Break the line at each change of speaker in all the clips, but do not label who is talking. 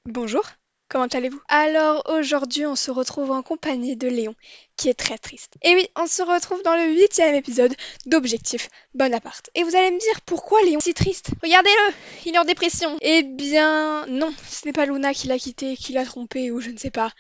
Bonjour, comment allez-vous? Alors aujourd'hui on se retrouve en compagnie de Léon, qui est très triste. Et oui, on se retrouve dans le huitième épisode d'Objectif Bonaparte. Et vous allez me dire pourquoi Léon est si triste? Regardez-le, il est en dépression. Eh bien non, ce n'est pas Luna qui l'a quitté, qui l'a trompé ou je ne sais pas.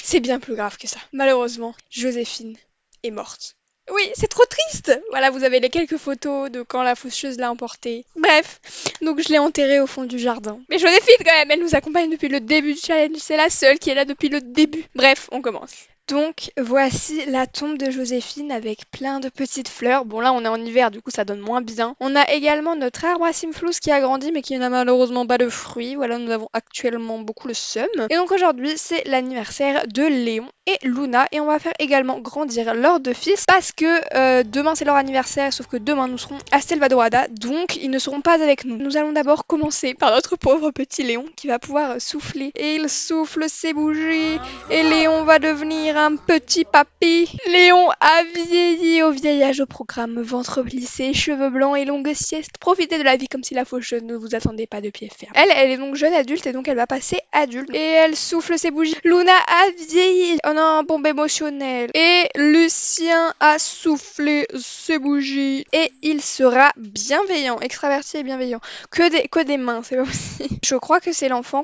C'est bien plus grave que ça. Malheureusement, Joséphine est morte. Oui, c'est trop triste. Voilà, vous avez les quelques photos de quand la faucheuse l'a emporté. Bref, donc je l'ai enterrée au fond du jardin. Mais Joséphine quand même, elle nous accompagne depuis le début du challenge. C'est la seule qui est là depuis le début. Bref, on commence. Donc voici la tombe de Joséphine avec plein de petites fleurs. Bon là on est en hiver, du coup ça donne moins bien. On a également notre arbre à Simflous qui a grandi mais qui n'a malheureusement pas de fruits. Voilà, nous avons actuellement beaucoup le seum. Et donc aujourd'hui c'est l'anniversaire de Léon et Luna et on va faire également grandir leurs deux fils parce que demain c'est leur anniversaire, sauf que demain nous serons à Selvadorada, donc ils ne seront pas avec nous. Nous allons d'abord commencer par notre pauvre petit Léon qui va pouvoir souffler. Et il souffle ses bougies et Léon va devenir un petit papy. Léon a vieilli au vieil âge au programme, ventre plissé, cheveux blancs et longues siestes. Profitez de la vie comme si la faucheuse ne vous attendait pas de pied ferme. Elle est donc jeune adulte et donc elle va passer adulte. Et elle souffle ses bougies. Luna a vieilli. Oh non, bombe émotionnelle. Et Lucien a soufflé ses bougies. Et il sera bienveillant, extraverti et bienveillant. Que des mains, c'est pas possible. Je crois que c'est l'enfant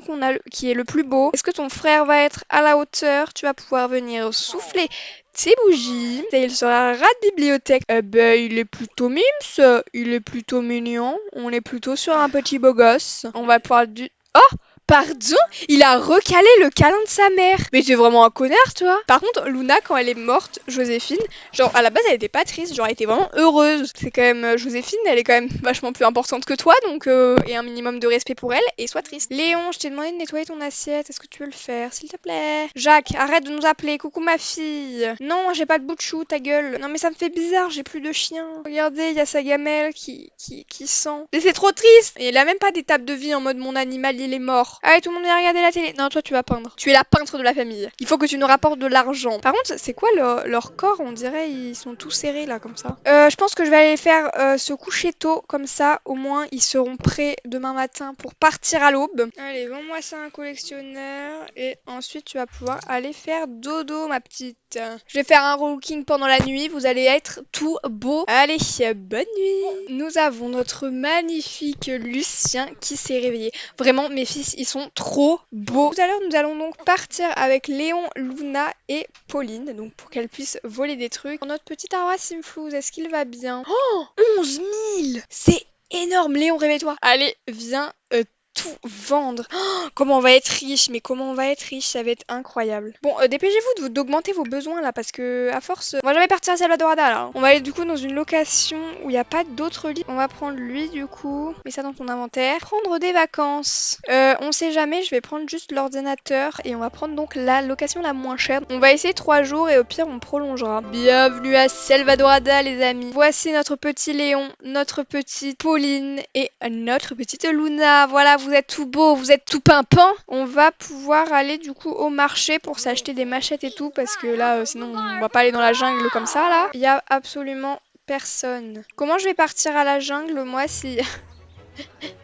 qui est le plus beau. Est-ce que ton frère va être à la hauteur? Tu vas pouvoir venir souffler tes bougies. Et il sera rat de bibliothèque. Eh ben, il est plutôt mimes. Il est plutôt mignon. On est plutôt sur un petit beau gosse. On va pouvoir du... Oh! Pardon? Il a recalé le câlin de sa mère. Mais t'es vraiment un connard, toi. Par contre, Luna, quand elle est morte, Joséphine, genre à la base, elle était pas triste, genre elle était vraiment heureuse. C'est quand même Joséphine, elle est quand même vachement plus importante que toi, donc et un minimum de respect pour elle et sois triste. Léon, je t'ai demandé de nettoyer ton assiette. Est-ce que tu veux le faire, s'il te plaît? Jacques, arrête de nous appeler. Coucou ma fille. Non, j'ai pas de bout de chou, ta gueule. Non mais ça me fait bizarre, j'ai plus de chien. Regardez, il y a sa gamelle qui sent. Et c'est trop triste. Et il a même pas d'étape de vie en mode mon animal il est mort. Allez, tout le monde vient regarder la télé. Non, toi, tu vas peindre. Tu es la peintre de la famille. Il faut que tu nous rapportes de l'argent. Par contre, c'est quoi leur corps? On dirait ils sont tous serrés là, comme ça. Je pense que je vais aller faire se coucher tôt, comme ça, au moins, ils seront prêts demain matin pour partir à l'aube. Allez, vends-moi ça à un collectionneur. Et ensuite, tu vas pouvoir aller faire dodo, ma petite. Je vais faire un relooking pendant la nuit. Vous allez être tout beau. Allez, bonne nuit. Nous avons notre magnifique Lucien qui s'est réveillé. Vraiment, mes fils, ils sont trop beaux. Tout à l'heure, nous allons donc partir avec Léon, Luna et Pauline, donc pour qu'elles puissent voler des trucs. Notre petit arbre à Simflouz, est-ce qu'il va bien? Oh, 11 000! C'est énorme, Léon, réveille-toi. Allez, viens tout vendre. Oh, comment on va être riche, mais comment on va être riche, ça va être incroyable. Bon, dépêchez-vous d'augmenter vos besoins là, parce que à force, on va jamais partir à Salvadorada là. On va aller du coup dans une location où il n'y a pas d'autres lits. On va prendre lui du coup, mets ça dans ton inventaire. Prendre des vacances. On sait jamais, je vais prendre juste l'ordinateur et on va prendre donc la location la moins chère. On va essayer 3 jours et au pire on prolongera. Bienvenue à Salvadorada les amis. Voici notre petit Léon, notre petite Pauline et notre petite Luna. Voilà, vous êtes tout beau, vous êtes tout pimpant. On va pouvoir aller du coup au marché pour s'acheter des machettes et tout parce que là sinon on va pas aller dans la jungle comme ça là. Il y a absolument personne. Comment je vais partir à la jungle moi si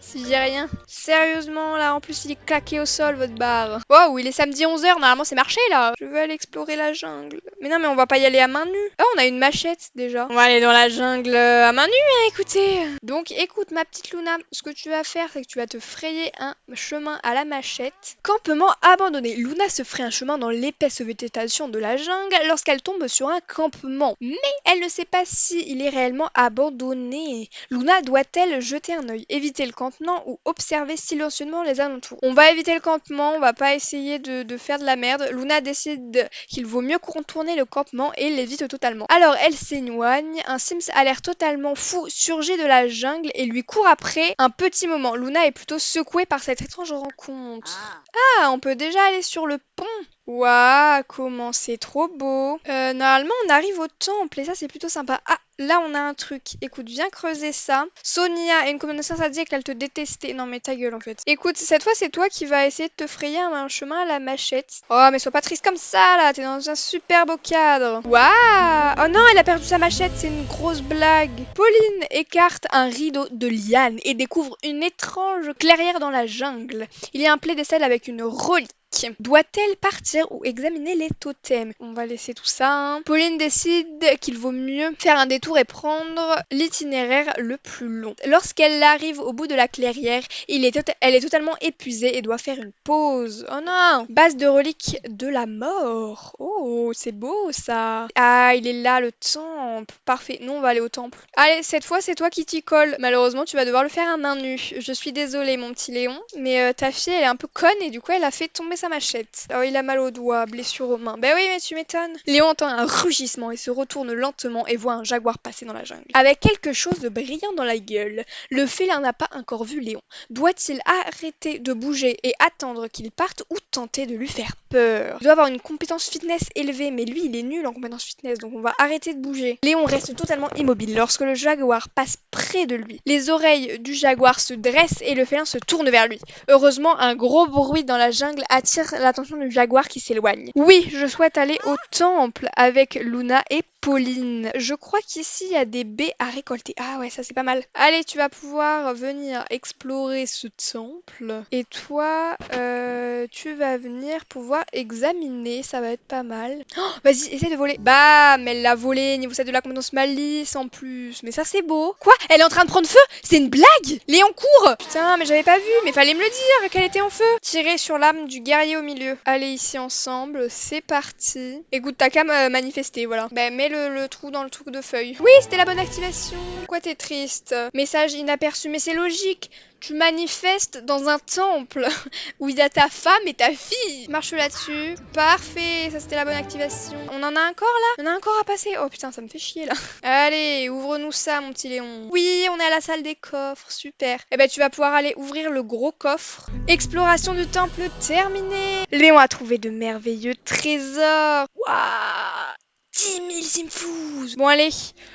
si j'ai rien? Sérieusement là, en plus il est claqué au sol votre bar. Wow, il est samedi 11 h, normalement c'est marché là. Je veux aller explorer la jungle. Mais non mais on va pas y aller à main nue. Ah, on a une machette déjà. On va aller dans la jungle à main nue, hein, écoutez. Donc écoute ma petite Luna, ce que tu vas faire c'est que tu vas te frayer un chemin à la machette. Campement abandonné. Luna se ferait un chemin dans l'épaisse végétation de la jungle lorsqu'elle tombe sur un campement. Mais elle ne sait pas si il est réellement abandonné. Luna doit-elle jeter un œil, éviter le campement ou observer silencieusement les alentours? On va éviter le campement, on va pas essayer de faire de la merde. Luna décide qu'il vaut mieux contourner le campement et l'évite totalement. Alors elle s'éloigne, un Sims a l'air totalement fou, surgit de la jungle et lui court après un petit moment. Luna est plutôt secouée par cette étrange rencontre. Ah, on peut déjà aller sur le pont. Waouh, comment c'est trop beau. Normalement, on arrive au temple et ça, c'est plutôt sympa. Ah, là, on a un truc. Écoute, viens creuser ça. Sonia, une connaissance a dit qu'elle te détestait. Non, mais ta gueule, en fait. Écoute, cette fois, c'est toi qui vas essayer de te frayer un chemin à la machette. Oh, mais sois pas triste comme ça, là. T'es dans un super beau cadre. Waouh. Oh non, elle a perdu sa machette. C'est une grosse blague. Pauline écarte un rideau de liane et découvre une étrange clairière dans la jungle. Il y a un piédestal avec une relique. Doit-elle partir ou examiner les totems? On va laisser tout ça, hein. Pauline décide qu'il vaut mieux faire un détour et prendre l'itinéraire le plus long. Lorsqu'elle arrive au bout de la clairière, elle est totalement épuisée et doit faire une pause. Oh non! Base de relique de la mort. Oh, c'est beau ça. Ah, il est là le temple. Parfait. Nous, on va aller au temple. Allez, cette fois, c'est toi qui t'y colle. Malheureusement, tu vas devoir le faire à main nue. Je suis désolée, mon petit Léon, mais ta fille, elle est un peu conne et du coup, elle a fait tomber sa machette. Oh, il a mal au doigt, blessure aux mains. Ben oui, mais tu m'étonnes. Léon entend un rugissement et se retourne lentement et voit un jaguar passer dans la jungle. Avec quelque chose de brillant dans la gueule, le félin n'a pas encore vu Léon. Doit-il arrêter de bouger et attendre qu'il parte ou tenter de lui faire peur? Il doit avoir une compétence fitness élevée, mais lui, il est nul en compétence fitness, donc on va arrêter de bouger. Léon reste totalement immobile lorsque le jaguar passe près de lui. Les oreilles du jaguar se dressent et le félin se tourne vers lui. Heureusement, un gros bruit dans la jungle attire l'attention du jaguar qui s'éloigne. Oui, je souhaite aller au temple avec Luna et Pauline. Je crois qu'ici, il y a des baies à récolter. Ah ouais, ça c'est pas mal. Allez, tu vas pouvoir venir explorer ce temple. Et toi, tu vas venir pouvoir examiner. Ça va être pas mal. Oh, vas-y, essaye de voler. Bam, elle l'a volé. Niveau 7 de la compétence malice en plus. Mais ça c'est beau. Quoi? Elle est en train de prendre feu? C'est une blague? Léon court! Putain, mais j'avais pas vu. Mais fallait me le dire qu'elle était en feu. Tirer sur l'âme du guerrier au milieu. Allez ici ensemble. C'est parti. Écoute, t'as qu'à manifester, voilà. Bah, mets le trou dans le truc de feuille. Oui, c'était la bonne activation. Pourquoi t'es triste? Message inaperçu, mais c'est logique. Tu manifestes dans un temple où il y a ta femme et ta fille. Marche là-dessus. Parfait, ça c'était la bonne activation. On en a encore là? On en a encore à passer? Oh putain, ça me fait chier là. Allez, ouvre-nous ça, mon petit Léon. Oui, on est à la salle des coffres, super. Eh ben, tu vas pouvoir aller ouvrir le gros coffre. Exploration du temple terminée. Léon a trouvé de merveilleux trésors. Waouh! 10 000 Simfous. Bon allez,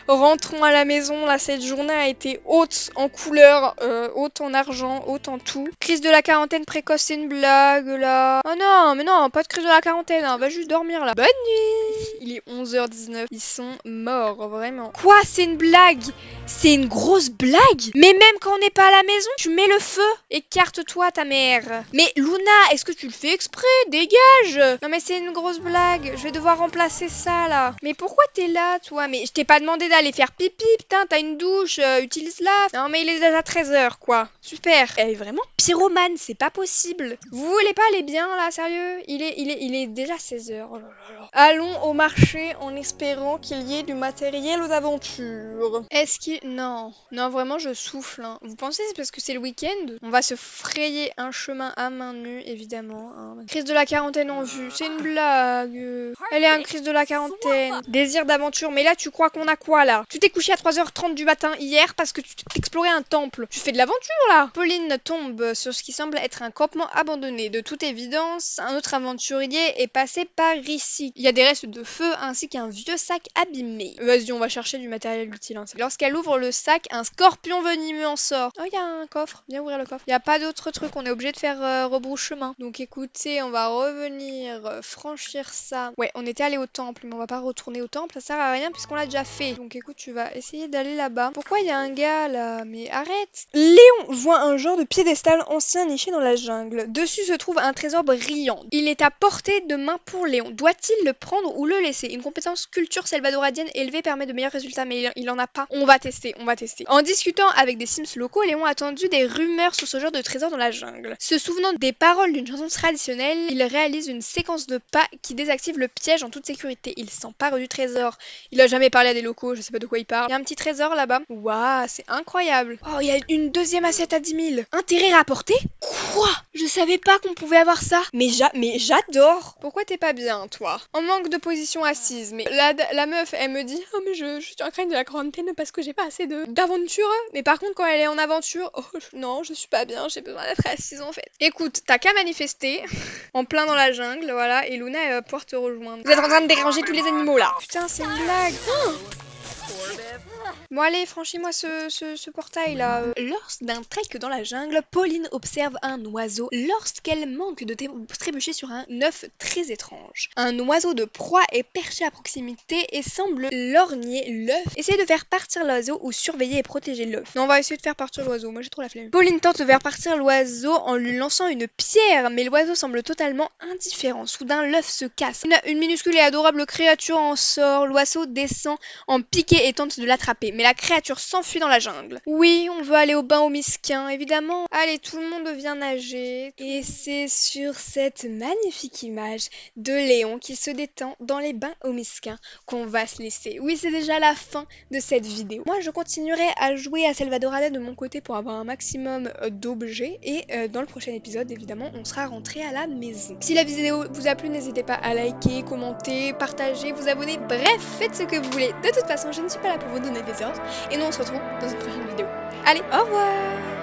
rentrons à la maison. Là, cette journée a été haute en couleur, haute en argent, haute en tout. Crise de la quarantaine précoce, c'est une blague là. Oh non, mais non, pas de crise de la quarantaine, hein. Va juste dormir là. Bonne nuit. Il est 11h19, ils sont morts, vraiment. Quoi, c'est une blague? C'est une grosse blague? Mais même quand on n'est pas à la maison, tu mets le feu. Écarte-toi, ta mère. Mais Luna, est-ce que tu le fais exprès? Dégage. Non mais c'est une grosse blague. Je vais devoir remplacer ça là. Mais pourquoi t'es là, toi? Mais je t'ai pas demandé d'aller faire pipi, putain, t'as une douche, utilise-la. Non mais il est déjà 13h, quoi. Super. Elle est vraiment pyromane, c'est pas possible. Vous voulez pas aller bien, là, sérieux? Il est déjà 16h. Oh là là là. Allons au marché en espérant qu'il y ait du matériel aux aventures. Est-ce qu'il... Non. Non, vraiment, je souffle, hein. Vous pensez c'est parce que c'est le week-end? On va se frayer un chemin à main nue, évidemment, hein. Crise de la quarantaine en vue. C'est une blague. Elle est en crise de la quarantaine. Désir d'aventure, mais là tu crois qu'on a quoi là? Tu t'es couché à 3h30 du matin hier parce que tu t'explorais un temple. Tu fais de l'aventure là. Pauline tombe sur ce qui semble être un campement abandonné. De toute évidence, un autre aventurier est passé par ici. Il y a des restes de feu ainsi qu'un vieux sac abîmé. Vas-y, on va chercher du matériel utile, hein. Lorsqu'elle ouvre le sac, un scorpion venimeux en sort. Oh, il y a un coffre. Viens ouvrir le coffre. Il n'y a pas d'autre truc, on est obligé de faire rebrousse chemin. Donc écoutez, on va revenir franchir ça. Ouais, on était allé au temple, mais on va pas retourner au temple, ça sert à rien puisqu'on l'a déjà fait. Donc écoute, tu vas essayer d'aller là-bas. Pourquoi il y a un gars là? Mais arrête! Léon voit un genre de piédestal ancien niché dans la jungle. Dessus se trouve un trésor brillant. Il est à portée de main pour Léon. Doit-il le prendre ou le laisser? Une compétence culture salvadoradienne élevée permet de meilleurs résultats, mais il en a pas. On va tester, on va tester. En discutant avec des Sims locaux, Léon a entendu des rumeurs sur ce genre de trésor dans la jungle. Se souvenant des paroles d'une chanson traditionnelle, il réalise une séquence de pas qui désactive le piège en toute sécurité. Il s'empare du trésor. Il a jamais parlé à des locaux, je sais pas de quoi il parle. Il y a un petit trésor là-bas. Waouh, c'est incroyable. Oh, il y a une deuxième assiette à 10 000. Intérêt rapporté? Quoi? Je savais pas qu'on pouvait avoir ça. Mais j'adore. Pourquoi t'es pas bien, toi? En manque de position situation assise. Mais la meuf, elle me dit, oh mais je suis en crainte de la quarantaine parce que j'ai pas assez d'aventure. Mais par contre, quand elle est en aventure, oh non, je suis pas bien, j'ai besoin d'être assise en fait. Écoute, t'as qu'à manifester en plein dans la jungle, voilà, et Luna elle va pouvoir te rejoindre. Vous êtes en train de déranger tous les animaux là. Putain, c'est une blague. Oh, bon allez, franchis-moi ce portail là. Lors d'un trek dans la jungle, Pauline observe un oiseau lorsqu'elle manque de trébucher sur un œuf très étrange. Un oiseau de proie est perché à proximité et semble lorgner l'œuf. Essayez de faire partir l'oiseau ou surveiller et protéger l'œuf. Non, on va essayer de faire partir l'oiseau, moi j'ai trop la flemme. Pauline tente de faire partir l'oiseau en lui lançant une pierre, mais l'oiseau semble totalement indifférent. Soudain, l'œuf se casse. Une minuscule et adorable créature en sort. L'oiseau descend en piqué et tente de l'attraper, mais la créature s'enfuit dans la jungle. Oui, on veut aller au bain au Misquin, évidemment. Allez, tout le monde vient nager. Et c'est sur cette magnifique image de Léon qui se détend dans les bains au Misquin qu'on va se laisser. Oui, c'est déjà la fin de cette vidéo. Moi, je continuerai à jouer à Salvadorada de mon côté pour avoir un maximum d'objets. Et dans le prochain épisode, évidemment, on sera rentré à la maison. Si la vidéo vous a plu, n'hésitez pas à liker, commenter, partager, vous abonner. Bref, faites ce que vous voulez. De toute façon, je ne suis pas là pour vous donner des ordres. Et nous, on se retrouve dans une prochaine vidéo. Allez, au revoir!